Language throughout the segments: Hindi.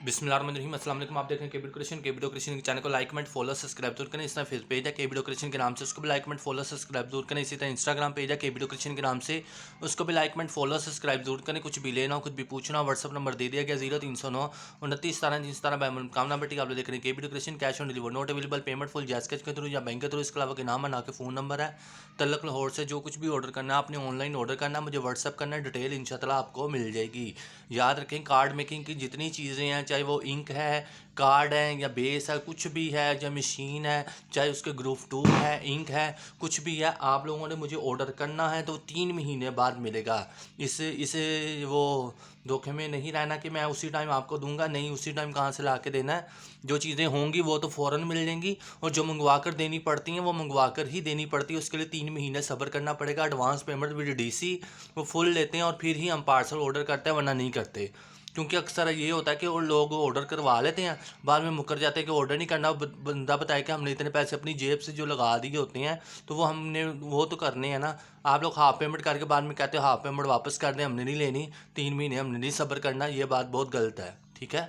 बिस्मिल्लाहिर्रहमानिर्रहीम अस्सलाम वालेकुम। आप देख रहे हैं केबीडो क्रिएशन के चैनल को लाइक कमेंट फॉलो सब्सक्राइब जरूर करें। इस तरह फेस पेज है केबीडो क्रिएशन के नाम से, उसको भी लाइक कमेंट फॉलो सब्सक्राइब जरूर करें। इसी तरह इंस्टाग्राम पेज है केबीडो क्रिएशन के नाम से, उसको भी लाइक कमेंट फॉलो सब्सक्राइब जरूर करें। कुछ भी लेना हो, कुछ भी पूछना हो, व्हाट्सअप नंबर दे दिया गया 0309 29 17 317 कामना बेटी। आप लोग देख रहे हैं केबीडो creation. Cash on deliver not available, payment full जैस कैश के थ्रू या बैंक के थ्रू। इसके अलावा के नाम ना के फ़ोन नंबर है तल्लक लाहौर से। जो कुछ भी ऑर्डर करना है आपने ऑनलाइन ऑर्डर करना है, मुझे व्हाट्सअप करना है, डिटेल इंशाल्लाह आपको मिल जाएगी। याद रखें, कार्ड मेकिंग की जितनी चीज़ें हैं, चाहे वो इंक है, कार्ड है या बेस है, कुछ भी है, चाहे मशीन है, चाहे उसके ग्रुप 2 है, इंक है, कुछ भी है, आप लोगों ने मुझे ऑर्डर करना है तो 3 महीने बाद मिलेगा। इसे वो धोखे में नहीं रहना कि मैं उसी टाइम आपको दूंगा, नहीं, उसी टाइम कहाँ से ला के देना है। जो चीज़ें होंगी वो तो फ़ौरन मिल जाएंगी, और जो मंगवा कर देनी पड़ती हैं वो मंगवा कर ही देनी पड़ती है। उसके लिए 3 महीने सब्र करना पड़ेगा। एडवांस पेमेंट विद डीसी वो फुल लेते हैं और फिर ही हम पार्सल ऑर्डर करते हैं, वरना नहीं करते। क्योंकि अक्सर ये होता है कि वो लोग ऑर्डर करवा लेते हैं, बाद में मुकर जाते हैं कि ऑर्डर नहीं करना। बंदा बताए कि हमने इतने पैसे अपनी जेब से जो लगा दिए होते हैं, तो वो हमने वो तो करने हैं ना। आप लोग हाफ पेमेंट करके बाद में कहते हो हाफ पेमेंट वापस कर दें, हमने नहीं लेनी, 3 महीने हमने नहीं सब्र करना। ये बात बहुत गलत है, ठीक है।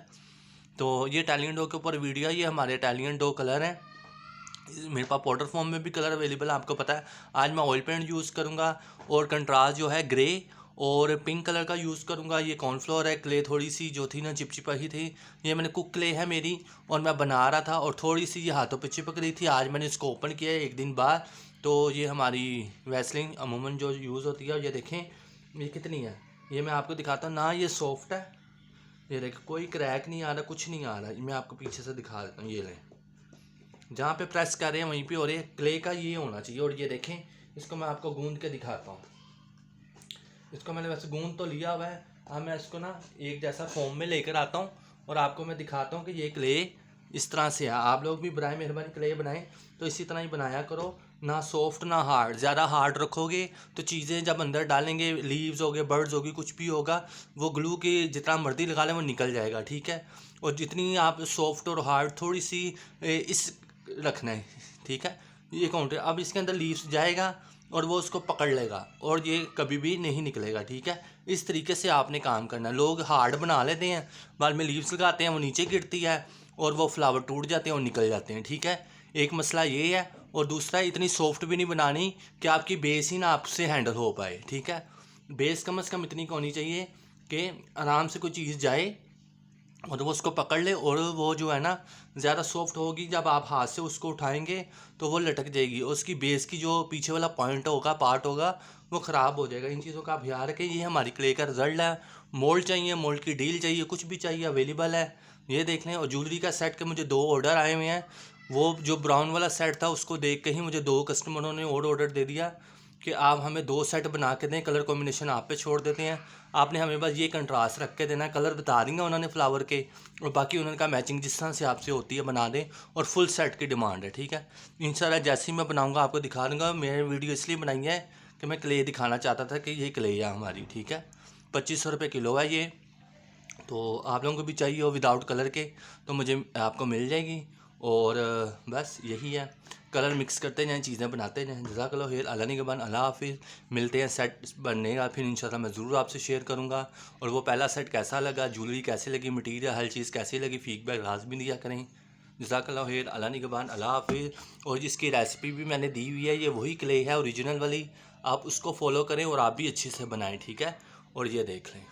तो ये इटालियन डो के ऊपर वीडियो है। ये हमारे इटालियन डो कलर हैं। मेरे पास पाउडर फॉर्म में भी कलर अवेलेबल है, आपको पता है। आज मैं ऑयल पेंट यूज़ करूँगा, और कंट्रास्ट जो है ग्रे और पिंक कलर का यूज़ करूँगा। ये कॉर्नफ्लोर है, क्ले थोड़ी सी जो थी ना चिपचिपा ही थी। ये मैंने कुक क्ले है मेरी, और मैं बना रहा था, और थोड़ी सी ये हाथों पे चिपक रही थी। आज मैंने इसको ओपन किया है 1 दिन बाद। तो ये हमारी वैसलीन अमूमन जो यूज़ होती है, और ये देखें ये कितनी है। ये मैं आपको दिखाता हूँ ना, ये सॉफ्ट है। ये देखें, कोई क्रैक नहीं आ रहा, कुछ नहीं आ रहा। मैं आपको पीछे से दिखा देता हूँ। ये लें, जहाँ पे प्रेस कर रहे हैं वहीं पे हो रहे हैं। क्ले का ये होना चाहिए। और ये देखें, इसको मैं आपको गूंद के दिखाता हूँ। इसको मैंने वैसे गूंद तो लिया हुआ है। अब मैं इसको ना एक जैसा फॉर्म में लेकर आता हूँ, और आपको मैं दिखाता हूँ कि ये क्ले इस तरह से है। आप लोग भी बराए मेहरबानी क्ले बनाएं तो इसी तरह ही बनाया करो, ना सॉफ्ट ना हार्ड। ज़्यादा हार्ड रखोगे तो चीज़ें जब अंदर डालेंगे, लीव्स हो गए, बर्ड्स होगी, कुछ भी होगा, वो ग्लू की जितना मर्जी लगा लें वो निकल जाएगा, ठीक है। और जितनी आप सॉफ्ट और हार्ड थोड़ी सी इस रखना है, ठीक है। ये काउंटर अब इसके अंदर लीव्स जाएगा और वो उसको पकड़ लेगा, और ये कभी भी नहीं निकलेगा, ठीक है। इस तरीके से आपने काम करना। लोग हार्ड बना लेते हैं, बाद में लीव्स लगाते हैं, वो नीचे गिरती है और वो फ्लावर टूट जाते हैं और निकल जाते हैं, ठीक है। एक मसला ये है, और दूसरा इतनी सॉफ्ट भी नहीं बनानी कि आपकी बेस ही ना आपसे हैंडल हो पाए, ठीक है। बेस कम से कम इतनी होनी चाहिए कि आराम से कोई चीज़ जाए और वो उसको पकड़ ले। और वो जो है ना, ज़्यादा सॉफ्ट होगी, जब आप हाथ से उसको उठाएंगे तो वो लटक जाएगी, और उसकी बेस की जो पीछे वाला पॉइंट होगा, पार्ट होगा, वो ख़राब हो जाएगा। इन चीज़ों का आप ध्यान रखें। ये हमारी क्ले का रिजल्ट है। मोल्ड चाहिए, मोल्ड की डील चाहिए, कुछ भी चाहिए, अवेलेबल है। ये देख लें। और ज्वेलरी का सेट के मुझे 2 ऑर्डर आए हुए हैं। वो जो ब्राउन वाला सेट था, उसको देख के ही मुझे 2 कस्टमरों ने और ऑर्डर दे दिया कि आप हमें 2 सेट बना के दें, कलर कॉम्बिनेशन आप पे छोड़ देते हैं। आपने हमें बस ये कंट्रास्ट रख के देना है, कलर बता देंगे उन्होंने फ्लावर के, और बाकी उन्होंने कहा मैचिंग जिस तरह से आपसे होती है बना दें, और फुल सेट की डिमांड है, ठीक है। इंशाल्लाह जैसे ही मैं बनाऊंगा आपको दिखा दूँगा। मैंने वीडियो इसलिए बनाई है कि मैं क्ले दिखाना चाहता था कि ये क्ले है हमारी, ठीक है। 2500 रुपये किलो है ये। तो आप लोगों को भी चाहिए हो विदाउट कलर के तो मुझे आपको मिल जाएगी। और बस यही है, कलर मिक्स करते जाएँ, चीज़ें बनाते जाएँ। जज़ाकल्लाह खैर। अल्लाह निगहबान, अल्लाह हाफ़िज़। मिलते हैं सेट बनने का, फिर इंशाल्लाह मैं ज़रूर आपसे शेयर करूँगा। और वो पहला सेट कैसा लगा, ज्वेलरी कैसी लगी, मटीरियल हर चीज़ कैसी लगी, फीडबैक लाज़मी दिया करें। जज़ाकल्लाह खैर। अल्लाह निगहबान, अल्लाह हाफ़िज़। और जिसकी रेसिपी भी मैंने दी हुई है, ये वही क्ले है ओरिजिनल वाली, आप उसको फॉलो करें और आप भी अच्छे से बनाएँ, ठीक है। और ये देख लें।